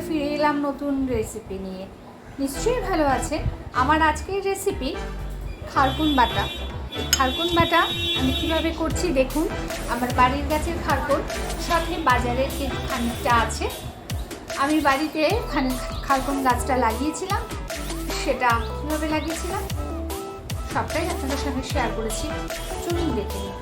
ফিরে এলাম নতুন রেসিপি নিয়ে। নিশ্চয়ই ভালো আছে। আমার আজকের রেসিপি খারকুন বাটা। এই খারকুন বাটা আমি কীভাবে করছি দেখুন। আমার বাড়ির গাছের খারকুন, সাথে বাজারের খানিকটা আছে। আমি বাড়িতে খারকুন গাছটা লাগিয়েছিলাম, সেটা কীভাবে লাগিয়েছিলাম সবটাই আপনাদের সঙ্গে শেয়ার করেছি। চলুন দেখে নিন।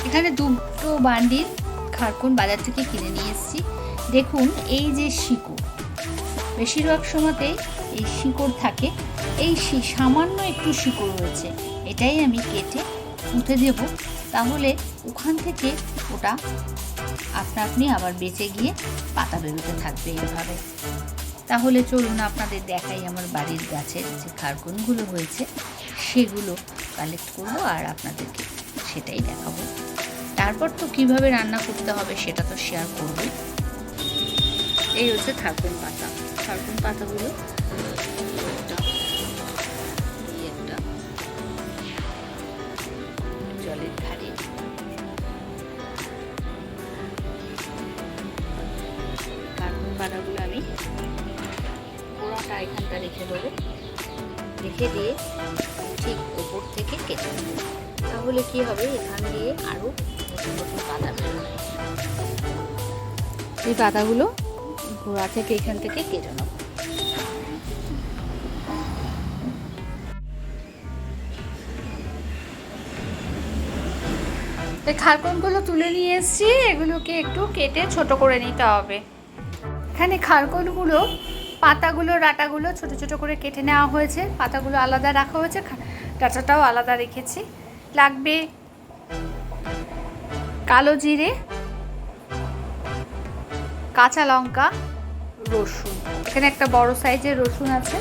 এখানে দুটো বান্ডিল খারকুন বাজার থেকে কিনে নিয়ে এসেছি। দেখুন এই যে শিকড়, বেশিরভাগ সময়তেই এই শিকড় থাকে। এই সামান্য একটু শিকড় রয়েছে, এটাই আমি কেটে পুঁতে দেব, তাহলে ওখান থেকে ওটা আপনি আবার বেঁচে গিয়ে পাতা বেরোতে থাকবে এইভাবে। তাহলে চলুন আপনাদের দেখাই আমার বাড়ির গাছের যে খারকুনগুলো হয়েছে সেগুলো কালেক্ট করবো আর আপনাদেরকে সেটাই দেখাবো। তারপর তো কিভাবে রান্না করতে হবে সেটা তো শেয়ার করবই। এই হচ্ছে খারকুন পাতা। খারকুন পাতাগুলো একটা জলের ধারে খারকুন পাতাগুলো আমি গোড়াটা এখানটা রেখে দেবো, রেখে দিয়ে ঠিক ওপর থেকে কেটে নেব। তাহলে কি হবে, এখান দিয়ে আরও নতুন নতুন পাতা বেরোবে। এই পাতাগুলো গোড়া থেকে এখান থেকে কেটে নেব। এই খারকুনগুলো তুলে নিয়ে এসেছি, এগুলোকে একটু কেটে ছোট করে নিতে হবে। এখানে খারকুনগুলো পাতাগুলো ডাঁটাগুলো ছোট ছোট করে কেটে নেওয়া হয়েছে, পাতাগুলো আলাদা রাখা হয়েছে, ডাঁটাটাও আলাদা রেখেছি। লাগবে কালো জিরে, কাঁচা লঙ্কা, রসুন। এখানে একটা বড় সাইজের রসুন আছে,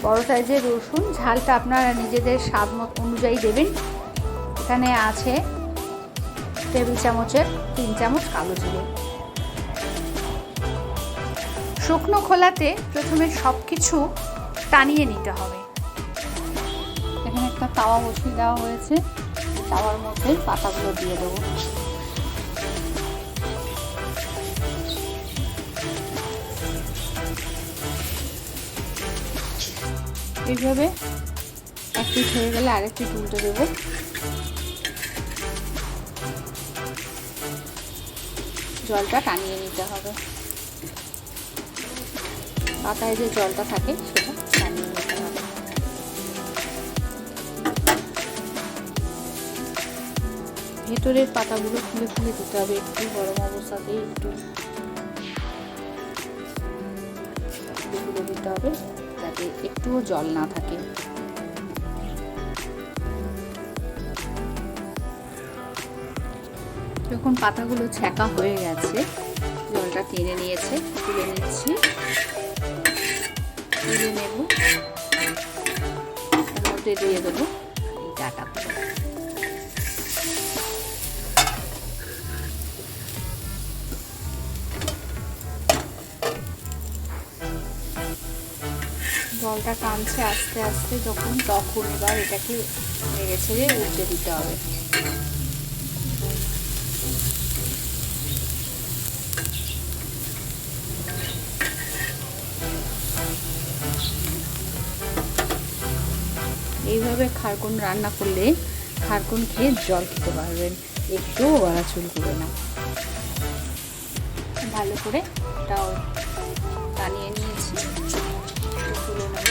বড় সাইজের রসুন। ঝালটা আপনারা নিজেদের স্বাদ অনুযায়ী দেবেন। এখানে আছে টেবিল চামচের 3 চামচ কালো জিরে। শুকনো খোলাতে প্রথমে সব কিছু টানিয়ে নিতে হবে। এখানে একটা তাওয়া বসিয়ে দেওয়া হয়েছে, তাওয়ার মধ্যে পাতাগুলো দিয়ে দেবো। এইভাবে এক পিঠ হয়ে গেলে আরেক পিঠ উল্টে দেবো। জলটা টানিয়ে নিতে হবে, পাতায় যে জলটা থাকে সেটা টানিয়ে নিতে হবে। ভেতরের পাতাগুলো খুলে খুলে দিতে হবে, একটু গরম অবস্থাতেই একটু খুলে দিতে হবে যাতে একটুও জল না থাকে। যখন পাতাগুলো ছ্যাঁকা হয়ে গেছে, জলটা টেনে নিয়েছে, তুলে নিচ্ছি। তুলে নেব, তার মধ্যে দিয়ে দেবো ডাঁটাগুলো। জলটা টানছে আস্তে আস্তে তখন এবার এটাকে নেড়ে ছেড়ে উল্টে দিতে হবে। এইভাবে খারকুন রান্না করলে খারকুন খেয়ে জল খেতে পারবেন, একটুও গলা চুলকবে না। ভালো করে এটাও টানিয়ে নিয়েছি, তুলে নেব।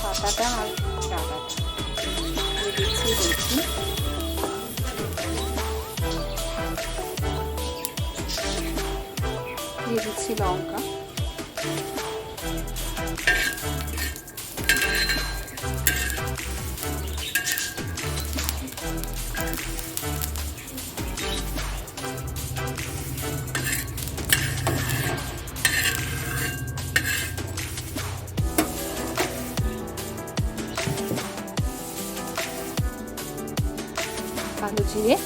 পাতাটা আর ডাঁটাটা দিয়ে দিচ্ছি, দেখছি দিয়ে দিচ্ছি লঙ্কা, কালো জিরে,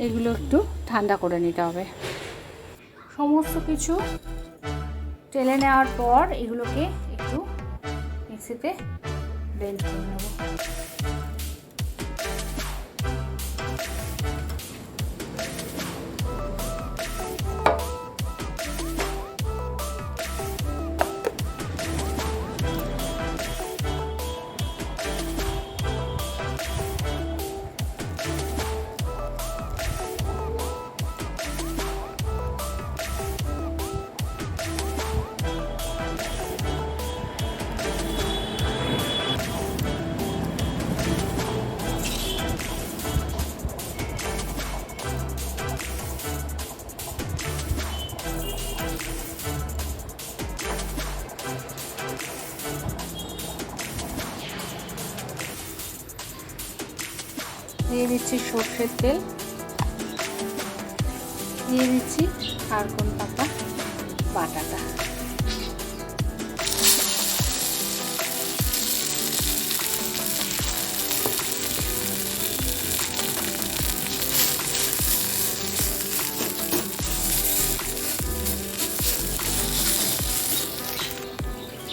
এগুলো একটু ঠান্ডা করে নিতে হবে। সমস্ত কিছু টেলে নেওয়ার পর এগুলোকে একটু মিক্সিতে ব্লেন্ড করে নেব। দিয়ে দিচ্ছি সর্ষের তেল, দিয়ে দিচ্ছি খারকোল পাতা বাটাটা।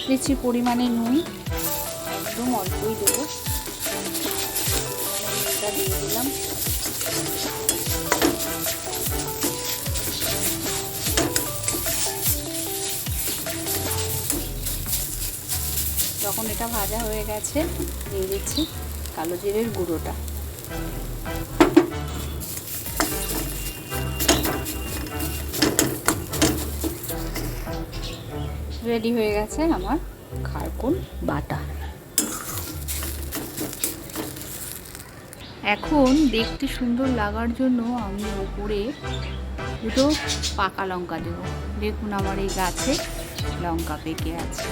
দিচ্ছি পরিমাণে নুন, একদম অল্পই দেবো, নুনটা দিয়ে দিলাম। যখন এটা ভাজা হয়ে গেছে দিয়ে দিচ্ছি কালো জিরের গুঁড়োটা। রেডি হয়ে গেছে আমার খারকোল বাটা। এখন দেখতে সুন্দর লাগার জন্য আমি ওপরে দুটো পাকা লঙ্কা দেব। দেখুন আমার এই গাছে লঙ্কা পেকে আছে।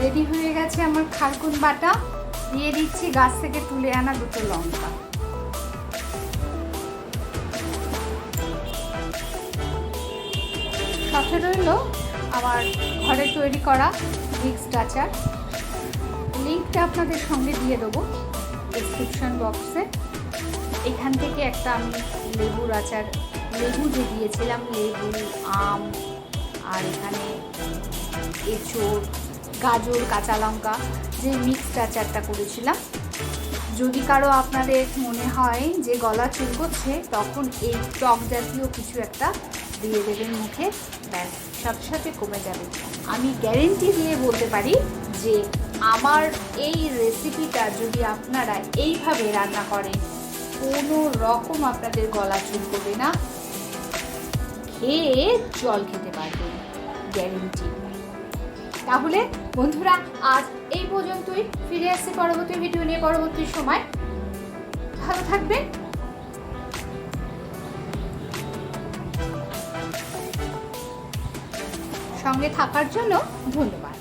রেডি হয়ে গেছে আমার খারকোল বাটা। দিয়ে দিচ্ছি গাছ থেকে তুলে আনা দুটো লঙ্কা। সাথে রইল আমার ঘরে তৈরি করা মিক্সড আচার। লিঙ্কটা আপনাদের সঙ্গে দিয়ে দেবো ডেসক্রিপশন বক্সে। এখান থেকে একটা আমি লেবুর আচার, লেবু যে দিয়েছিলাম, লেবু, আম, আর এখানে এঁচোড়, গাজর, কাঁচা লঙ্কা যে মিক্সড আচারটা করেছিলাম। যদি কারো আপনাদের মনে হয় যে গলা চুলকোচ্ছে, তখন এই টক জাতীয় কিছু একটা দিয়ে দেবেন মুখে, ব্যাস সাথে সাথে কমে যাবে। আমি গ্যারেন্টি দিয়ে বলতে পারি যে আমার এই রেসিপিটা যদি আপনারা এইভাবে রান্না করেন, কোনো রকম আপনাদের গলা চুলকোবে না, খেয়ে জল খেতে পারবেন, গ্যারেন্টি। তাহলে বন্ধুরা আজ এই পর্যন্তই। ফিরে আসছি পরবর্তী ভিডিও নিয়ে পরবর্তী সময়। ভালো থাকবেন। সঙ্গে থাকার জন্য ধন্যবাদ।